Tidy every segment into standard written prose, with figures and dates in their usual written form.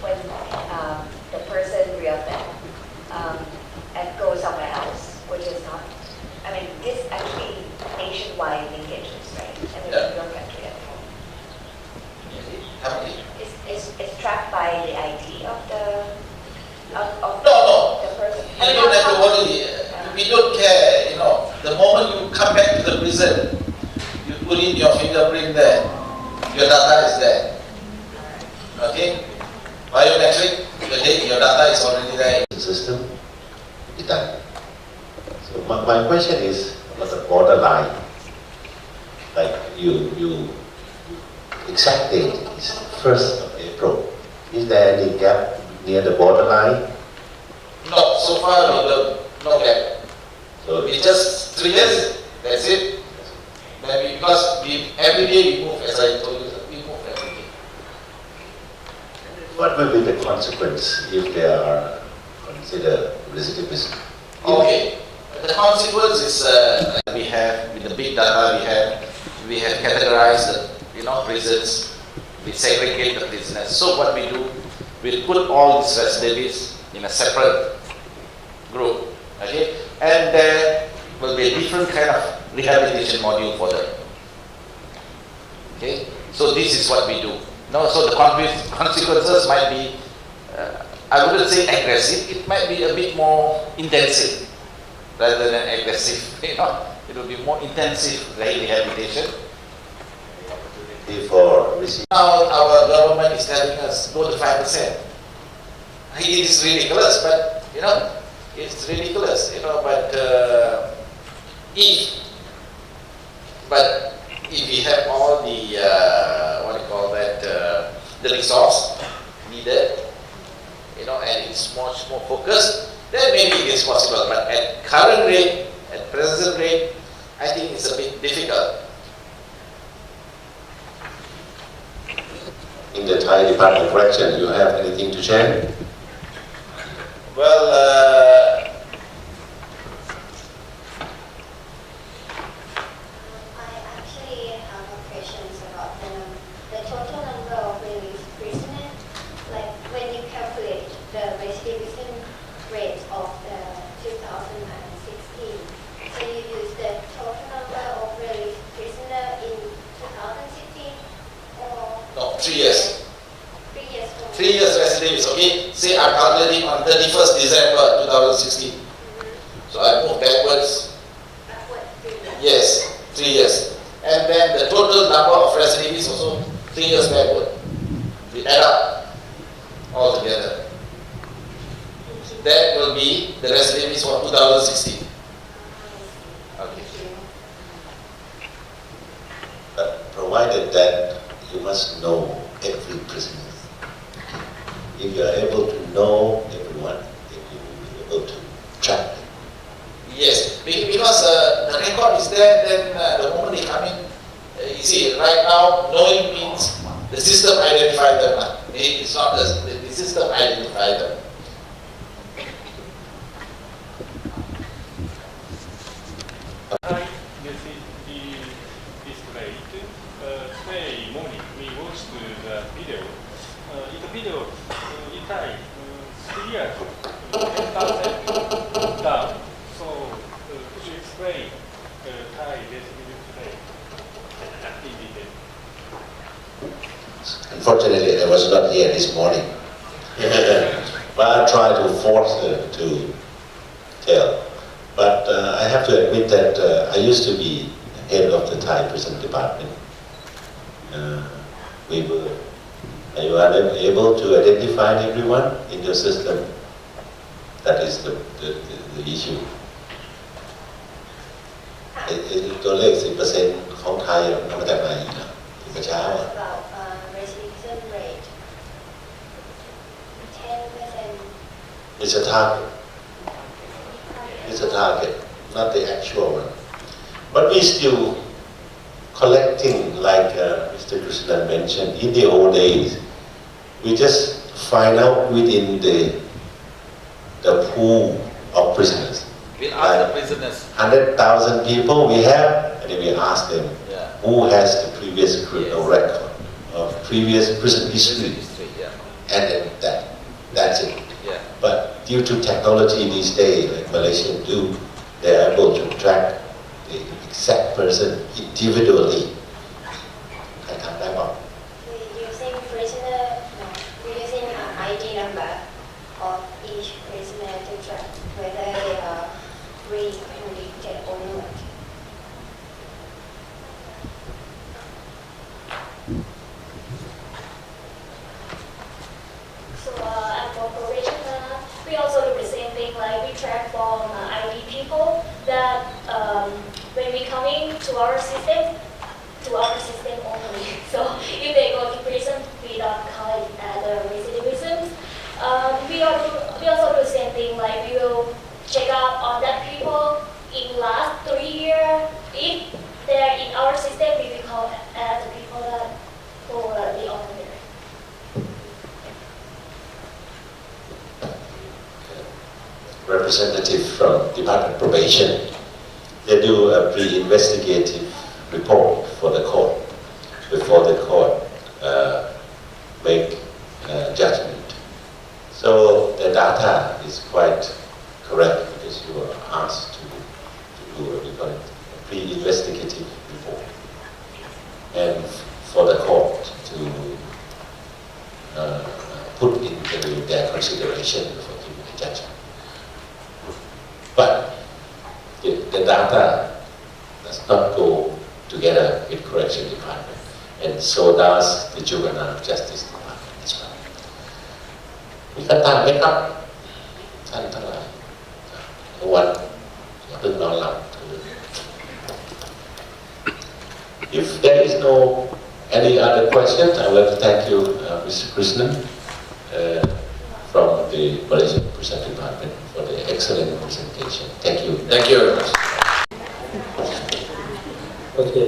when the person reoffend and go somewhere else, which is not, I mean, this actually nationwide linkages, right? I mean, in your country at home. It's tracked by the ID of the the person. You don't have to worry. We don't care, the moment you come back to the prison, you put in your fingerprint there, your data is there. Okay? Biometric, your data is already there. The system is done. So my question is about the borderline. Like you exact date is 1st of April. Is there any gap near the borderline? No, so far no gap. So It's just 3 years, that's it. Maybe because every day we move, as I told you, we move every day. what will be the consequence if they are considered recidivism? Okay. The consequence is we have, with the big data we have categorized the prisons, we segregate the prisoners. So what we do, we put all these recidivists in a separate group, okay? And there will be a different kind of rehabilitation module for them. Okay? So this is what we do. So the consequences might be, I wouldn't say aggressive, it might be a bit more intensive rather than aggressive. It will be more intensive rehabilitation. For receiving. Now our government is telling us go to 5%. It is ridiculous, but it's ridiculous, but if we have all the the resource needed, and it's much more focused, then maybe it is possible. But at current rate, at present rate, I think it's a bit difficult. In the Thai Department of Correction, you have anything to share? Well, I actually have a question about the total number of released prisoners. Like when you calculate the recidivism rate of the 2016, so you use the total number of released prisoners in 2016 or? no, 3 years. 3 years. 3 years recidivism, okay? Say I'm calculating on 31st December 2016. So I move backwards. Backward 3 years. Yes, 3 years. And then the total number of recidivists also 3 years backward. We add up all together. That will be the recidivists for 2016. Okay. But provided that you must know every prisoner. If you are able to know everyone, then you will be able to track them. Yes, because the record is there, then the moment they come in, you see, right now, knowing means the system identifies them. It's not the system identifies them. Today morning we watched the video. In the video, in Thai, 3 years, 10% down. So, could you explain Thai recidivism today in detail? Unfortunately, I was not here this morning. But I tried to force her to tell. But I have to admit that I used to be head of the Thai prison department. Are you able to identify everyone in your system? That is the issue. ตัวเลข 10% ของไทยมาจากไหนนะเมื่อเช้า About recidivism rate, 10%. It's a target. It's a target, not the actual one. But we still collecting, like Mr. Krishnan mentioned, in the old days, we just find out within the pool of prisoners. We ask the prisoners. 100,000 people we have, and then we ask them who has the previous criminal record of previous prison history. and then that's it. Yeah. But due to technology these days, like Malaysians do, they are able to track the exact person individually. I come back on. We're using prisoner, no, we're using an ID number of each prisoner to track whether they are free, convicted or not. So at corporation, we also do the same thing. Like we track from ID people that when we come in to our system only. So if they go to prison, we don't call it the recidivism. We also do the same thing. Like we will check up on that people in last 3 years. If they're in our system, we will call as the people that who are the offender. Representative from Department of Probation, they do a pre-investigative report for the court before the court make judgment. So the data is quite correct because you were asked to do a pre-investigative report, and for the court to put into their consideration before giving a judgment. But the data does not go together with correction department, and so does the juvenile justice department as well. มีขั้นตอนไหมครับท่านทั้งหลายวันอย่าเพิ่งนอนหลับ If there is no any other questions, I would like to thank you, Mr. Krishnan, from the Malaysian Prison Department for the excellent presentation. Thank you. Thank you very much. Okay.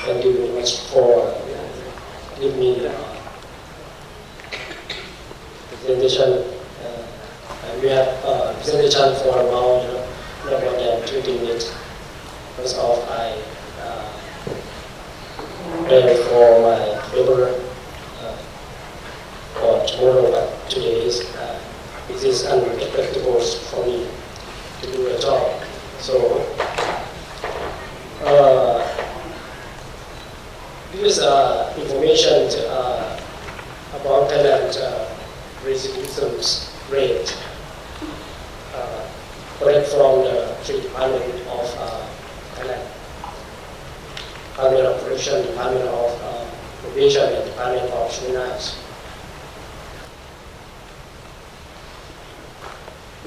Thank you very much for giving me the presentation. And we have presentation for around not more than 20 minutes. First off, I prepare for my paper for tomorrow, but today it is unacceptable for me to do a job. So this information about Thailand recidivism rate collect from the State Department of Thailand, Department of Correction, Department of Probation, and Department of Juveniles.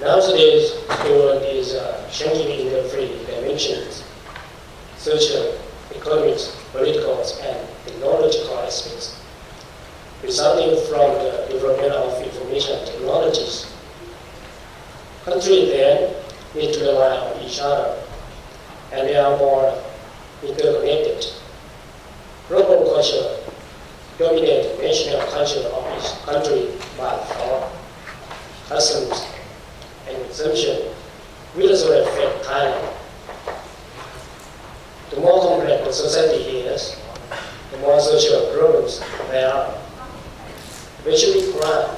Nowadays, the world is changing in the three dimensions: social, economic, political, and technological aspects, resulting from the development of information technologies. Countries then need to rely on each other, and they are more interconnected. Global culture dominates national culture of each country by thought, customs, and consumption will also affect Thailand. The more complex the society is, the more social problems there are. Especially crime,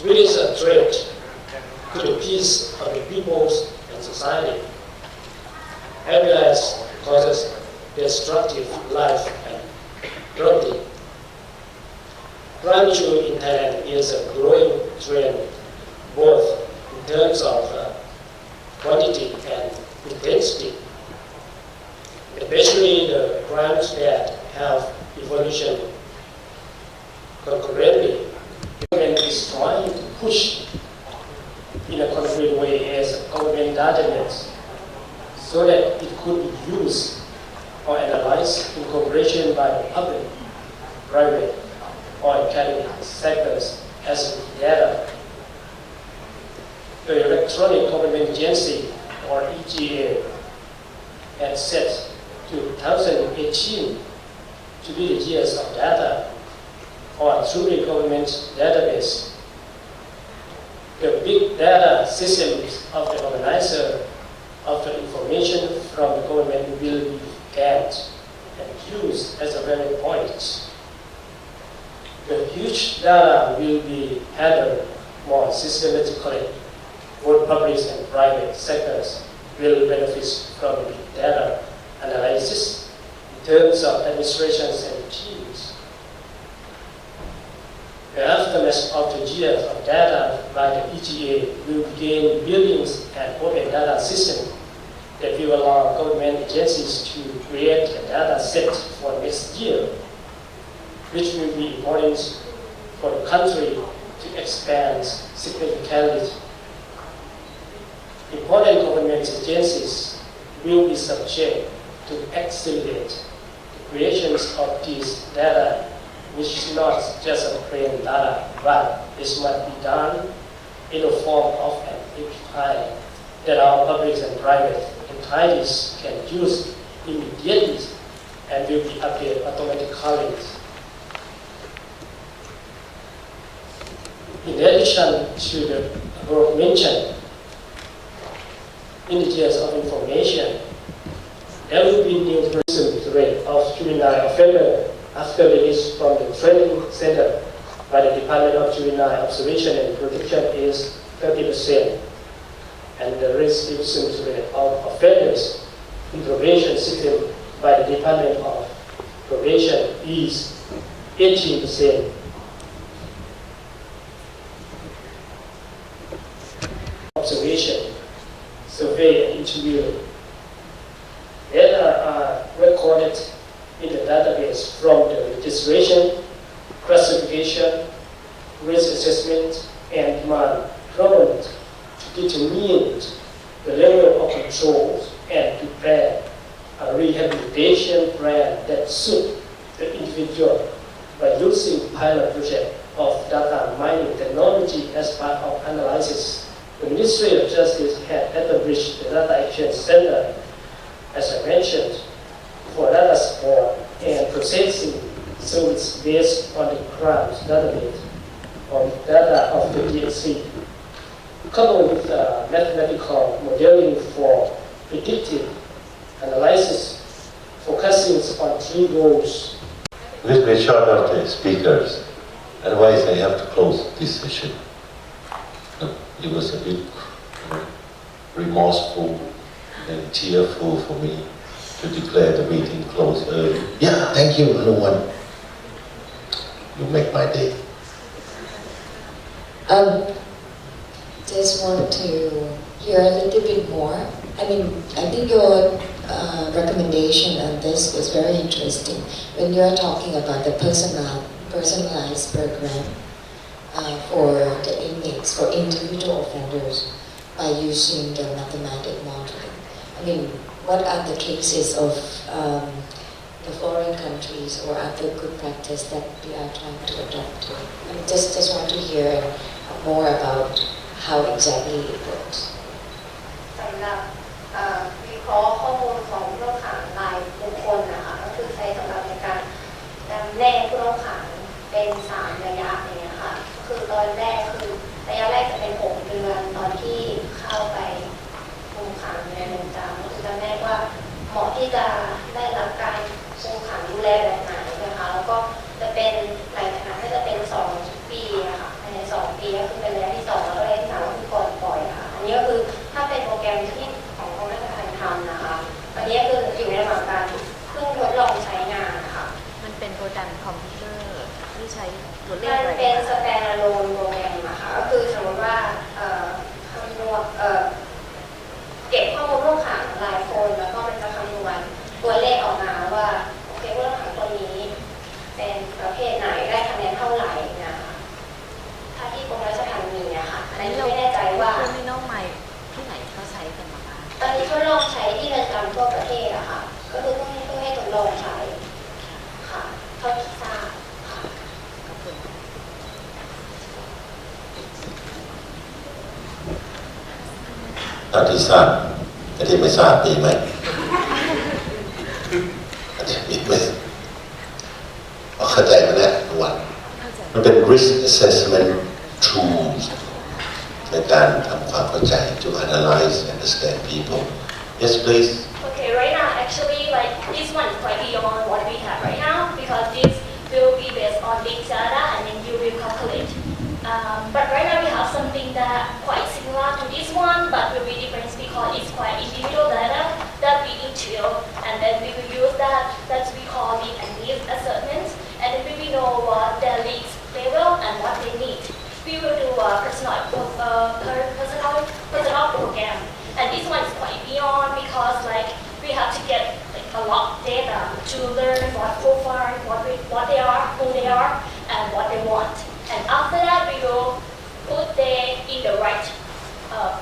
which is a threat to the peace of the peoples and society, as well as causes destructive life and property. Crime issue in Thailand is a growing trend, both in terms of quantity and intensity, especially the crimes that have evolution concurrently. Government is trying to push in a concrete way as government database so that it could be used or analyzed in cooperation by the public, private, or academic sectors as data. The Electronic Government Agency, or EGA, had set 2018 to be the years of data or truly government database. The big data systems of the organizer of the information from the government will be gathered and used as a very point. The huge data will be handled more systematically. Both public and private sectors will benefit from big data analysis in terms of administrations and teams. The aftermath of the years of data by the ETA will begin building an open data system that will allow government agencies to create a data set for next year, which will be important for the country to expand significantly. Important government agencies will be subject to accelerate the creations of these data, which is not just a plain data, but it must be done in the form of an API that our public and private entities can use immediately and will be updated automatically. In addition to the above mentioned indicators of information, there will be new prison rate of juvenile offender after release from the training center by the Department of Juvenile Observation and Protection is 30%, and the recidivism rate of offenders in probation system by the Department of Probation is 18%. Observation, survey, and interview. Data are recorded in the database from the registration, classification, risk assessment, and demand problem to determine the level of controls and prepare a rehabilitation plan that suits the individual by using pilot project of data mining technology as part of analysis. The Ministry of Justice had established the Data Action Center, as I mentioned, for data support and processing service based on the crimes database of data of the DSC, coupled with mathematical modeling for predictive analysis, focusing on 3 goals. We'll be short of the speakers, otherwise I have to close this session. It was a bit remorseful and tearful for me to declare the meeting closed early. Yeah, thank you, everyone. You make my day. Just want to hear a little bit more. I think your recommendation on this was very interesting. When you are talking about the personalized program for the inmates, for individual offenders, by using the mathematic modeling. What are the cases of the foreign countries or other good practice that we are trying to adopt to? Just want to hear more about how exactly it works. สำหรับวิเคราะห์ข้อมูลของผู้ต้องขังรายบุคคลนะคะก็คือใช้สำหรับในการจำแนกผู้ต้องขังเป็น3ระยะอย่างเงี้ยค่ะคือตอนแรกคือระยะแรกจะเป็น6 เดือนตอนที่เข้าไปคุมขังในเรือนจำก็คือจำแนกว่าเหมาะที่จะได้รับการคุมขังดูแลแบบไหนนะคะแล้วก็จะเป็นหลังจากนั้นก็จะเป็น2 ปีค่ะภายใน2 ปีก็คือเป็นระยะที่2แล้วก็ระยะที่3ก็คือก่อนปล่อยค่ะอันนี้ก็คือถ้าเป็นโปรแกรมที่ของกรมราชทัณฑ์ทำนะคะอันนี้คืออยู่ในระหว่างการเพิ่งทดลองใช้งานค่ะมันเป็นโปรแกรมคอมพิวเตอร์ที่ใช้ตัวเลข มัน อะไร เป็น standalone โปรแกรมนะคะก็คือสมมติว่าคำนวณเก็บข้อมูลผู้ต้องขังรายคนแล้วก็มันจะคำนวณตัวเลขออกมาว่าโอเคผู้ต้องขังคนนี้เป็นประเภทไหนได้คะแนนเท่าไหร่นะคะถ้าที่กรมราชทัณฑ์มีอะค่ะอันนี้ไม่แน่ใจว่าไม่น้องใหม่ที่ไหนเขาใช้กันมาบ้างตอนนี้ทดลองใช้ที่เรือนจำทั่วประเทศอะค่ะก็คือเพิ่งให้ทดลองใช้ค่ะเท่าที่ทราบค่ะขอบคุณ ตอนที่ทราบแต่ที่ไม่ทราบมีไหมอันนี้มีไหมเข้าใจไหมเนี่ยทุกวันมันเป็น risk assessment tools ในการทำความเข้าใจ to analyze and understand people. Yes, please. Okay, right now, actually, this one is quite beyond what we have right now because this will be based on big data and level and what they need. We will do a personal program, and this one is quite beyond because like we have to get like a lot of data to learn what profile, what they are, who they are, and what they want. And after that, we will put them in the right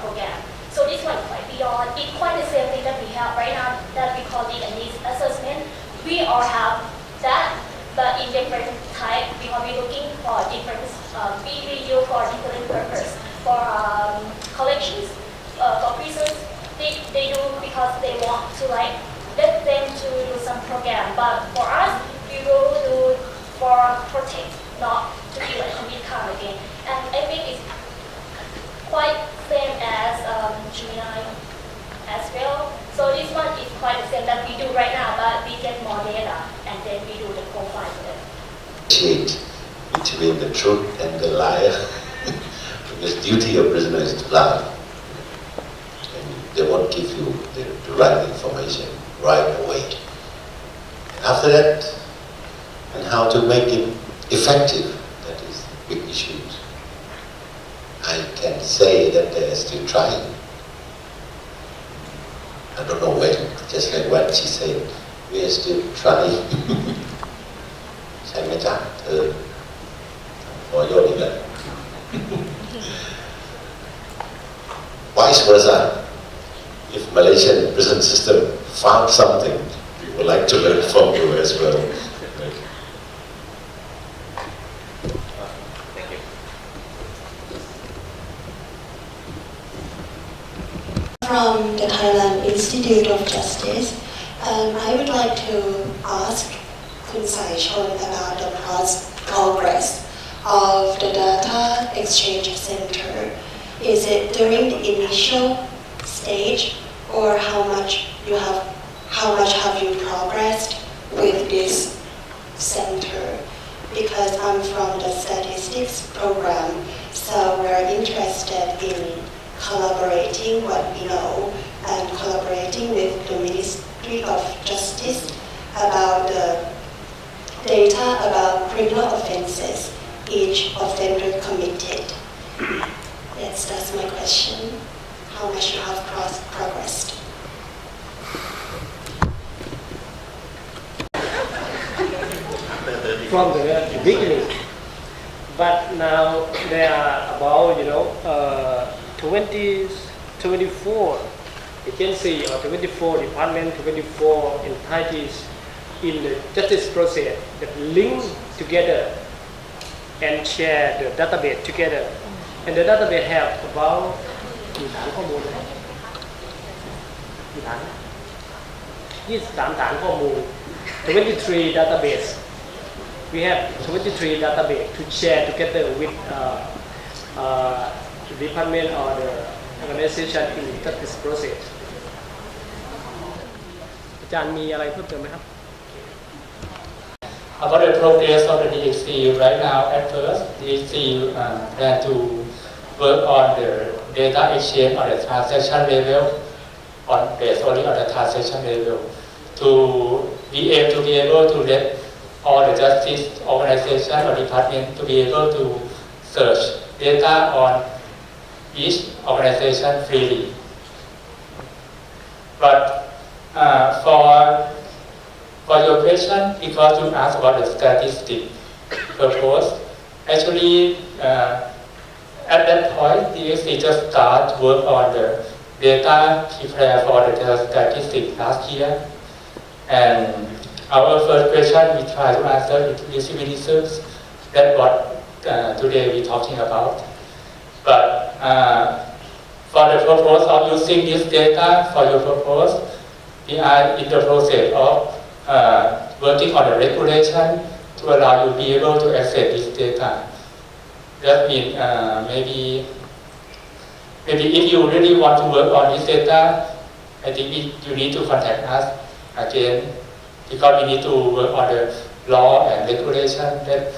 program. So this one is quite beyond. It's quite the same thing that we have right now that we call it a needs assessment. We all have that, but in different type because we're looking for different, we use for different purpose. For collections, for prisons, they do because they want to like let them to do some program. But for us, we will do for protect, not to be like commit crime again. And I think it's quite same as Gemini as well. So this one is quite the same that we do right now, but we get more data and then we do the profile for them. Change between the truth and the liar. Because duty of prisoner is to lie. And they won't give you the right information right away. And after that, and how to make it effective, that is the big issue. I can say that they are still trying. I don't know when, just like what she said, we are still trying. ใช่ไหมจ๊ะเธอขอโยนอีกแล้ว Vice versa, if Malaysian prison system found something, we would like to learn from you as well. Thank you. From the Thailand Institute of Justice, I would like to ask Kun Saichon about the progress of the data exchange center. Is it during the initial stage, or how much have you progressed with this center? Because I'm from the statistics program, so we're interested in collaborating what we know and collaborating with the Ministry of Justice about the data about criminal offenses each offender committed. Yes, that's my question. How much you have progressed? From the beginning, but now there are about 24 agency or 24 department, 24 entities in the justice process that link together and share the database together. And the database have about 23 database. We have 23 database to share together with the department or the organization in the justice process. อาจารย์มีอะไรเพิ่มเติมไหมครับ About the progress of the DXC right now, at first, DXC plan to work on the data exchange on the transaction level, based only on the transaction level, to be able to let all the justice organization or department to be able to search data on each organization freely. But for your question, because you asked about the statistic purpose, actually at that point, DXC just start work on the data prepared for the statistics last year. And our first question we try to answer is recidivism. That's what today we're talking about. But for the purpose of using this data for your purpose, we are in the process of working on the regulation to allow you to be able to access this data. That means maybe if you really want to work on this data, I think you need to contact us again, because we need to work on the law and regulation that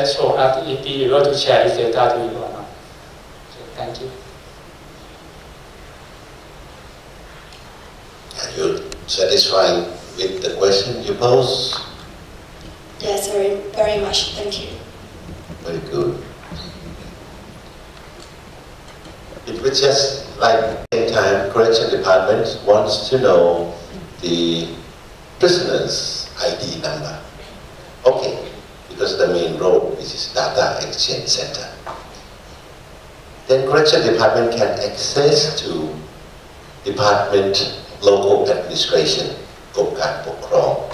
show us if we are able to share this data to you or not. Okay, thank you. Are you satisfied with the question you posed? Yes, very, very much. Thank you. which just like same time, correction department wants to know the prisoner's ID number. Okay, because the main road, which is data exchange center. Then correction department can access to department local administration, Gomkan Pokkrong,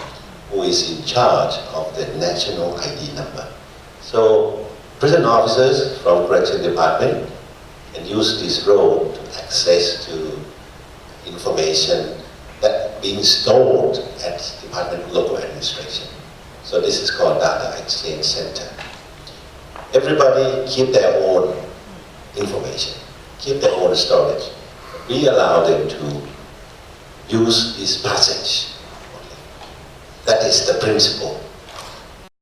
who is in charge of the national ID number. So prison officers from correction department can use this road to access to information that being stored at department local administration. So this is called data exchange center. Everybody keep their own information, keep their own storage. We allow them to use this passage. That is the principle.